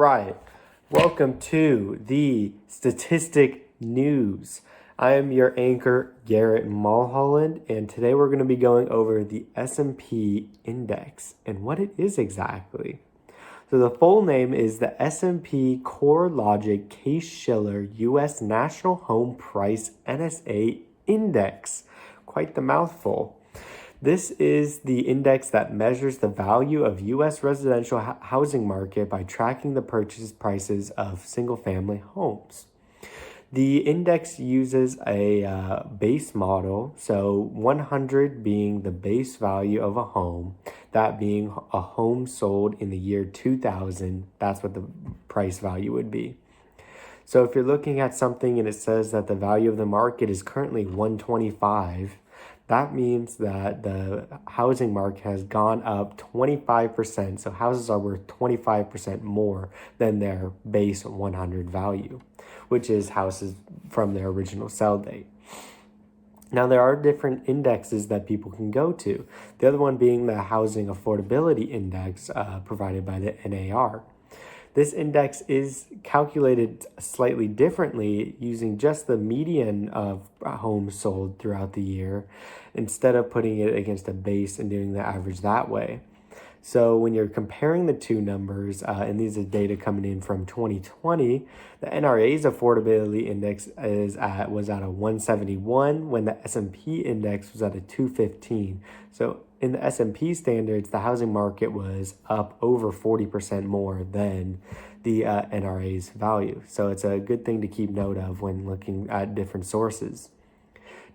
right. Welcome to the Statistic News. I am your anchor, Garrett Mulholland, and today we're going to be going over the S&P Index and what it is exactly. So the full name is the S&P CoreLogic Case-Shiller U.S. National Home Price NSA Index. Quite the mouthful. This is the index that measures the value of U.S. residential housing market by tracking the purchase prices of single-family homes. The index uses a base model, so 100 being the base value of a home, that being a home sold in the year 2000, that's what the price value would be. So if you're looking at something and it says that the value of the market is currently 125, that means that the housing market has gone up 25%. So houses are worth 25% more than their base 100 value, which is houses from their original sell date. Now, there are different indexes that people can go to. The other one being the Housing Affordability Index provided by the NAR. This index is calculated slightly differently using just the median of homes sold throughout the year instead of putting it against a base and doing the average that way. So when you're comparing the two numbers, and these are data coming in from 2020, the NRA's affordability index was at a 171 when the S&P index was at a 215. So in the S&P standards, the housing market was up over 40% more than the NRA's value. So it's a good thing to keep note of when looking at different sources.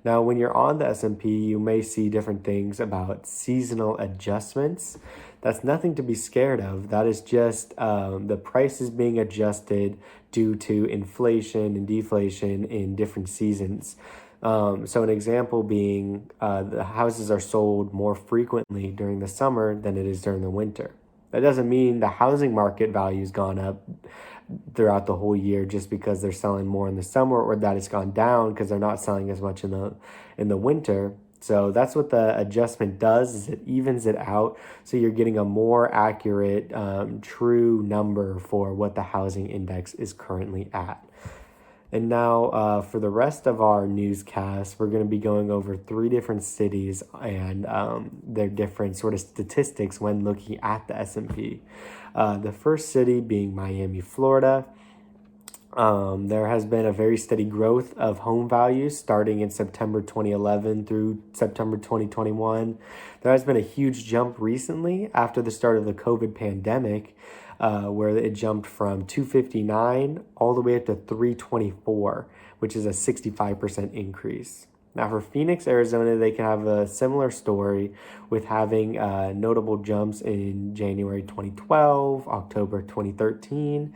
Now, when you're on the S&P, you may see different things about seasonal adjustments. That's nothing to be scared of. That is just the prices being adjusted due to inflation and deflation in different seasons. So an example being the houses are sold more frequently during the summer than it is during the winter. That doesn't mean the housing market value's gone up throughout the whole year just because they're selling more in the summer, or that it's gone down because they're not selling as much in the winter. So that's what the adjustment does, is it evens it out, so you're getting a more accurate, true number for what the housing index is currently at. And now for the rest of our newscast, we're going to be going over 3 different cities and their different sort of statistics when looking at the S&P. The first city being Miami, Florida. There has been a very steady growth of home values starting in September 2011 through September 2021. There has been a huge jump recently after the start of the COVID pandemic, where it jumped from 259 all the way up to 324, which is a 65% increase. Now for Phoenix, Arizona, they can have a similar story with having notable jumps in January 2012, October 2013,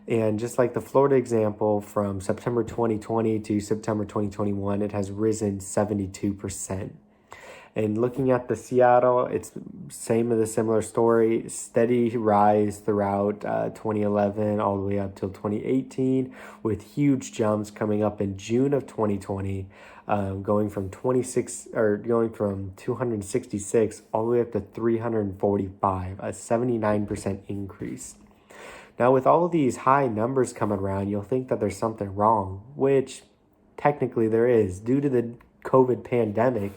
and just like the Florida example, from September 2020 to September 2021, it has risen 72%. And looking at the Seattle, it's same as a similar story, steady rise throughout 2011 all the way up till 2018, with huge jumps coming up in June of 2020, going from 266 all the way up to 345, a 79% increase. Now, with all of these high numbers coming around, you'll think that there's something wrong, which technically there is. Due to the COVID pandemic,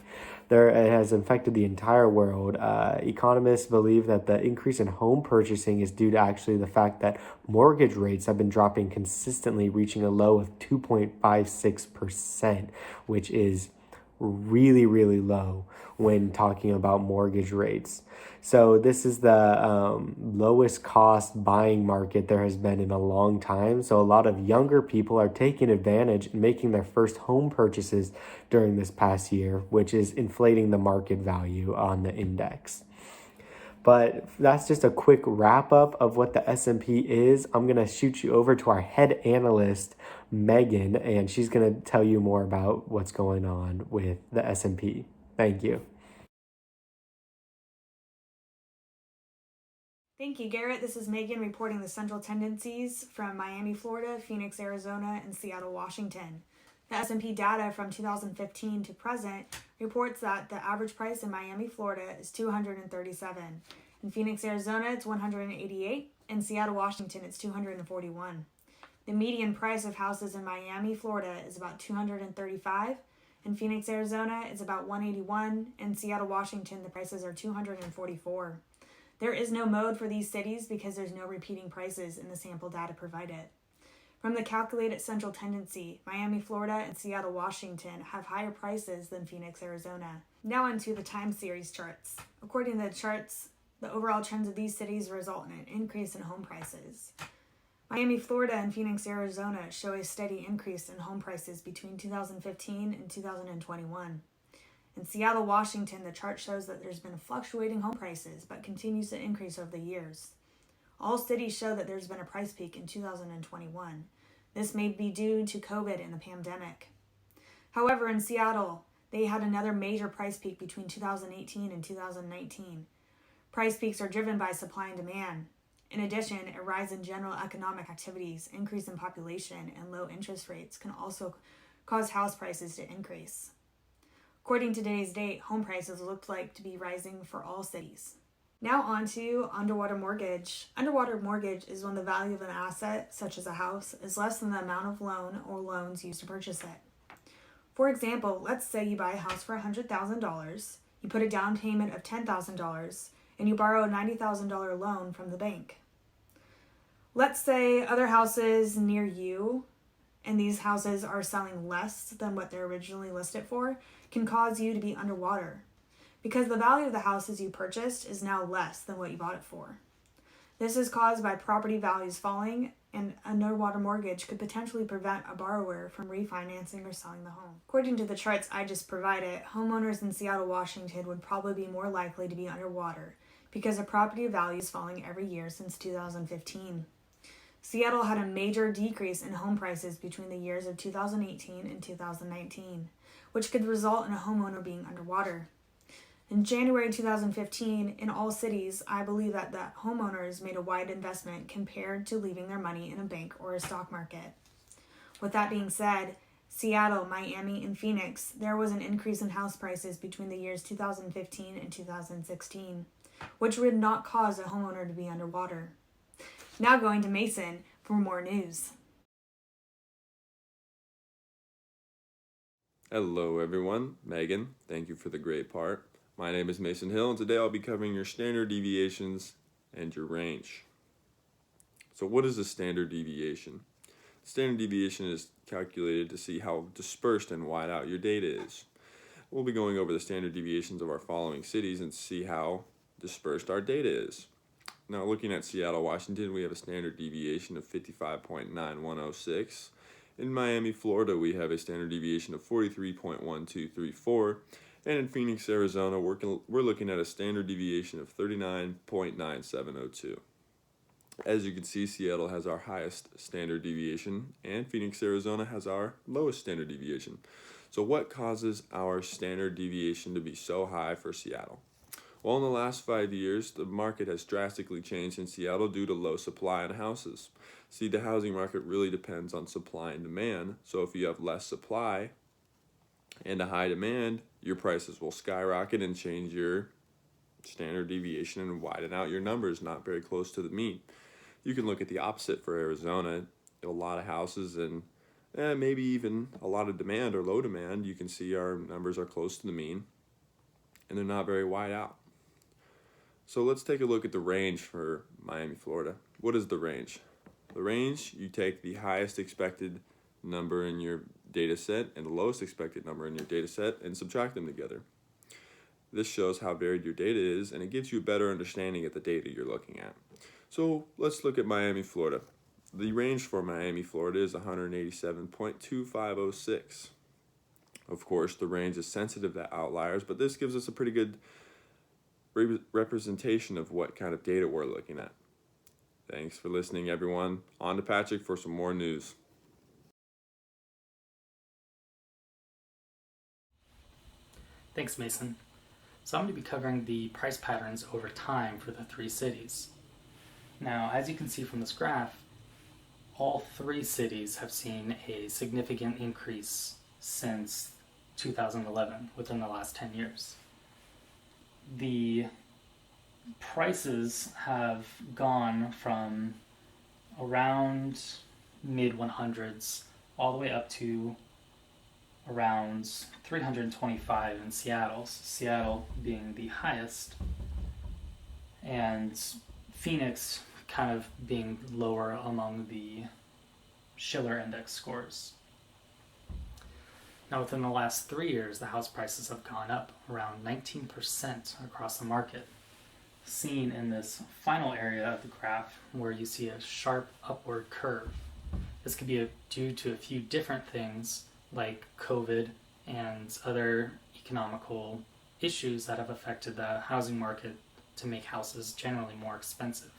it has infected the entire world. Economists believe that the increase in home purchasing is due to actually the fact that mortgage rates have been dropping consistently, reaching a low of 2.56%, which is really, really low when talking about mortgage rates. So this is the lowest cost buying market there has been in a long time. So a lot of younger people are taking advantage and making their first home purchases during this past year, which is inflating the market value on the index. But that's just a quick wrap up of what the S&P is. I'm going to shoot you over to our head analyst, Megan, and she's going to tell you more about what's going on with the S&P. Thank you. Thank you, Garrett. This is Megan reporting the central tendencies from Miami, Florida, Phoenix, Arizona, and Seattle, Washington. The S&P data from 2015 to present reports that the average price in Miami, Florida is $237. In Phoenix, Arizona, it's $188. In Seattle, Washington, it's $241. The median price of houses in Miami, Florida is about $235. In Phoenix, Arizona, it's about $181. In Seattle, Washington, the prices are $244. There is no mode for these cities because there's no repeating prices in the sample data provided. From the calculated central tendency, Miami, Florida, and Seattle, Washington have higher prices than Phoenix, Arizona. Now onto the time series charts. According to the charts, the overall trends of these cities result in an increase in home prices. Miami, Florida, and Phoenix, Arizona show a steady increase in home prices between 2015 and 2021. In Seattle, Washington, the chart shows that there's been fluctuating home prices but continues to increase over the years. All cities show that there's been a price peak in 2021. This may be due to COVID and the pandemic. However, in Seattle, they had another major price peak between 2018 and 2019. Price peaks are driven by supply and demand. In addition, a rise in general economic activities, increase in population, and low interest rates can also cause house prices to increase. According to today's date, home prices look like to be rising for all cities. Now on to underwater mortgage. Underwater mortgage is when the value of an asset, such as a house, is less than the amount of loan or loans used to purchase it. For example, let's say you buy a house for $100,000, you put a down payment of $10,000, and you borrow a $90,000 loan from the bank. Let's say other houses near you, and these houses are selling less than what they're originally listed for, can cause you to be underwater, because the value of the houses you purchased is now less than what you bought it for. This is caused by property values falling, and an underwater mortgage could potentially prevent a borrower from refinancing or selling the home. According to the charts I just provided, homeowners in Seattle, Washington would probably be more likely to be underwater because of property values falling every year since 2015. Seattle had a major decrease in home prices between the years of 2018 and 2019, which could result in a homeowner being underwater. In January 2015, in all cities, I believe that homeowners made a wide investment compared to leaving their money in a bank or a stock market. With that being said, Seattle, Miami, and Phoenix, there was an increase in house prices between the years 2015 and 2016, which would not cause a homeowner to be underwater. Now going to Mason for more news. Hello everyone, Megan, thank you for the great part. My name is Mason Hill, and today I'll be covering your standard deviations and your range. So what is a standard deviation? Standard deviation is calculated to see how dispersed and wide out your data is. We'll be going over the standard deviations of our following cities and see how dispersed our data is. Now looking at Seattle, Washington, we have a standard deviation of 55.9106. In Miami, Florida, we have a standard deviation of 43.1234. And in Phoenix, Arizona, we're looking at a standard deviation of 39.9702. As you can see, Seattle has our highest standard deviation, and Phoenix, Arizona has our lowest standard deviation. So what causes our standard deviation to be so high for Seattle? Well, in the last 5 years, the market has drastically changed in Seattle due to low supply on houses. See, the housing market really depends on supply and demand, so if you have less supply and a high demand, your prices will skyrocket and change your standard deviation and widen out your numbers, not very close to the mean. You can look at the opposite for Arizona. A lot of houses and maybe even a lot of demand or low demand. You can see our numbers are close to the mean, and they're not very wide out. So let's take a look at the range for Miami, Florida. What is the range? The range, you take the highest expected number in your data set and the lowest expected number in your data set and subtract them together. This shows how varied your data is, and it gives you a better understanding of the data you're looking at. So let's look at Miami, Florida. The range for Miami, Florida is 187.2506. Of course, the range is sensitive to outliers, but this gives us a pretty good representation of what kind of data we're looking at. Thanks for listening, everyone. On to Patrick for some more news. Thanks, Mason. So I'm going to be covering the price patterns over time for the three cities. Now, as you can see from this graph, all three cities have seen a significant increase since 2011, within the last 10 years. The prices have gone from around mid 100s all the way up to around 325 in Seattle, Seattle being the highest, and Phoenix kind of being lower among the Schiller Index scores. Now, within the last 3 years, the house prices have gone up around 19% across the market, seen in this final area of the graph where you see a sharp upward curve. This could be due to a few different things like COVID and other economical issues that have affected the housing market to make houses generally more expensive.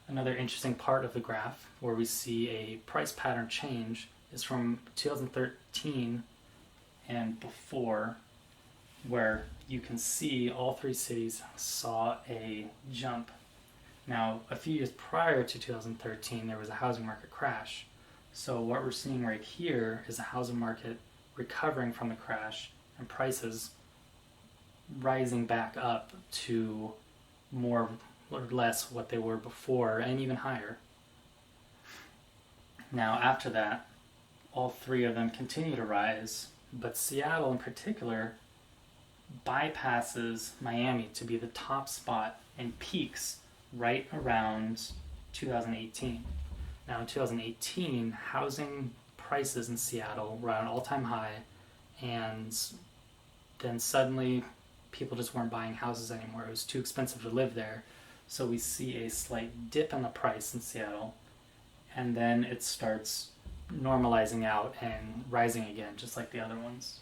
Another interesting part of the graph where we see a price pattern change is from 2013 and before, where you can see all three cities saw a jump. Now, a few years prior to 2013, there was a housing market crash. So what we're seeing right here is a housing market recovering from the crash and prices rising back up to more or less what they were before and even higher. Now, after that, all three of them continue to rise, but Seattle in particular bypasses Miami to be the top spot and peaks right around 2018. Now in 2018, housing prices in Seattle were at an all-time high, and then suddenly people just weren't buying houses anymore. It was too expensive to live there. So we see a slight dip in the price in Seattle, and then it starts normalizing out and rising again, just like the other ones.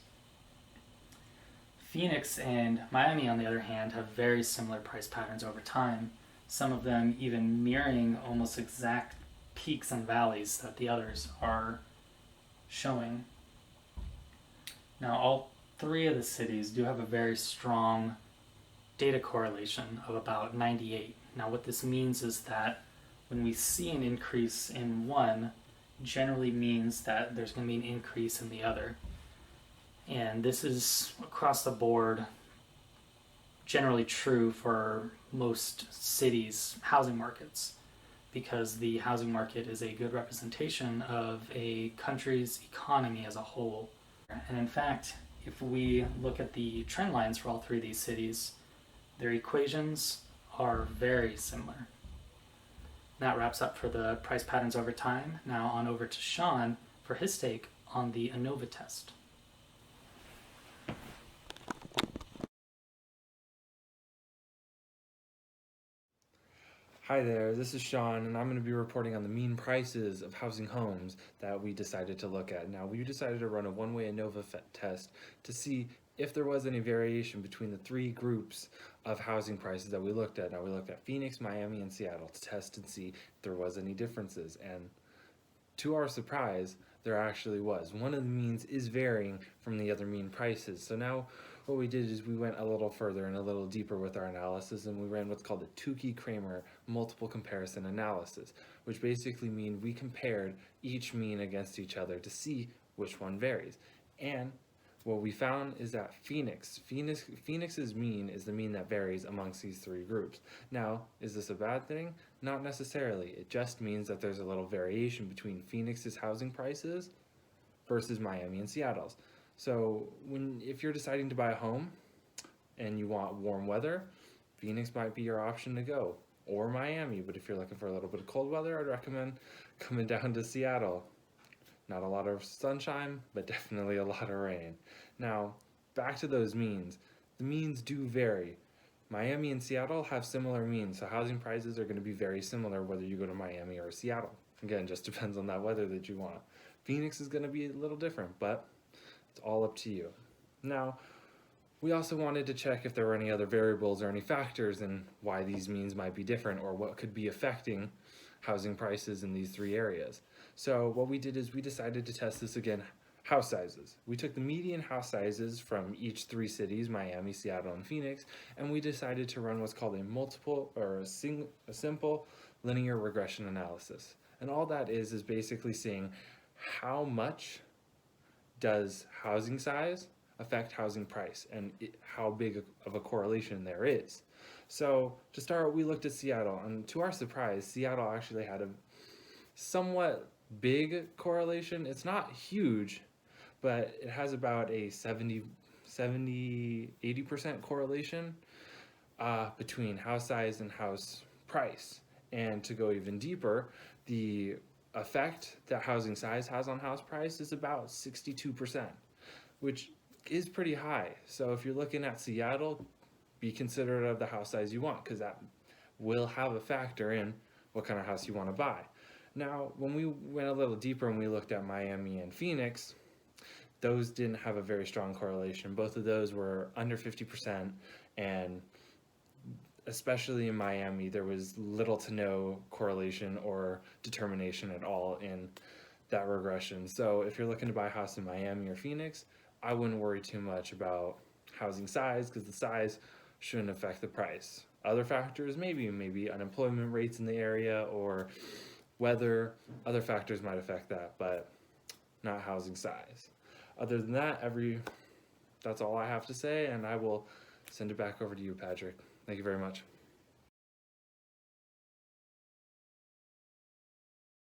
Phoenix and Miami, on the other hand, have very similar price patterns over time, some of them even mirroring almost exact peaks and valleys that the others are showing. Now, all three of the cities do have a very strong data correlation of about 98. Now, what this means is that when we see an increase in one, generally means that there's going to be an increase in the other. And this is across the board generally true for most cities' housing markets, because the housing market is a good representation of a country's economy as a whole. And in fact, if we look at the trend lines for all three of these cities, their equations are very similar. That wraps up for the price patterns over time. Now on over to Sean for his take on the ANOVA test. Hi there, this is Sean, and I'm going to be reporting on the mean prices of housing homes that we decided to look at. Now, we decided to run a one-way ANOVA test to see if there was any variation between the three groups of housing prices that we looked at. Now, we looked at Phoenix, Miami, and Seattle to test and see if there was any differences. And to our surprise, there actually was. One of the means is varying from the other mean prices. So now what we did is we went a little further and a little deeper with our analysis, and we ran what's called a Tukey-Kramer multiple comparison analysis, which basically means we compared each mean against each other to see which one varies. And what we found is that Phoenix's mean is the mean that varies amongst these three groups. Now, is this a bad thing? Not necessarily. It just means that there's a little variation between Phoenix's housing prices versus Miami and Seattle's. So if you're deciding to buy a home and you want warm weather, Phoenix might be your option to go, or Miami. But if you're looking for a little bit of cold weather, I'd recommend coming down to Seattle. Not a lot of sunshine, but definitely a lot of rain. Now, back to those means. The means do vary. Miami and Seattle have similar means, so housing prices are going to be very similar whether you go to Miami or Seattle. Again, just depends on that weather that you want. Phoenix is going to be a little different, but it's all up to you. Now, we also wanted to check if there were any other variables or any factors in why these means might be different or what could be affecting housing prices in these three areas. So what we did is we decided to test this again, house sizes. We took the median house sizes from each three cities, Miami, Seattle, and Phoenix, and we decided to run what's called a simple linear regression analysis. And all that is basically seeing how much does housing size affect housing price and how big of a correlation there is. So to start, we looked at Seattle, and to our surprise, Seattle actually had a somewhat big correlation. It's not huge, but it has about a 80% correlation between house size and house price. And to go even deeper, the effect that housing size has on house price is about 62%, which is pretty high. So if you're looking at Seattle, be considerate of the house size you want, because that will have a factor in what kind of house you want to buy. Now, when we went a little deeper and we looked at Miami and Phoenix, those didn't have a very strong correlation. Both of those were under 50%, and especially in Miami, there was little to no correlation or determination at all in that regression. So if you're looking to buy a house in Miami or Phoenix, I wouldn't worry too much about housing size, because the size shouldn't affect the price. Other factors, maybe unemployment rates in the area or weather, other factors might affect that, but not housing size. Other than that, that's all I have to say, and I will send it back over to you, Patrick. Thank you very much.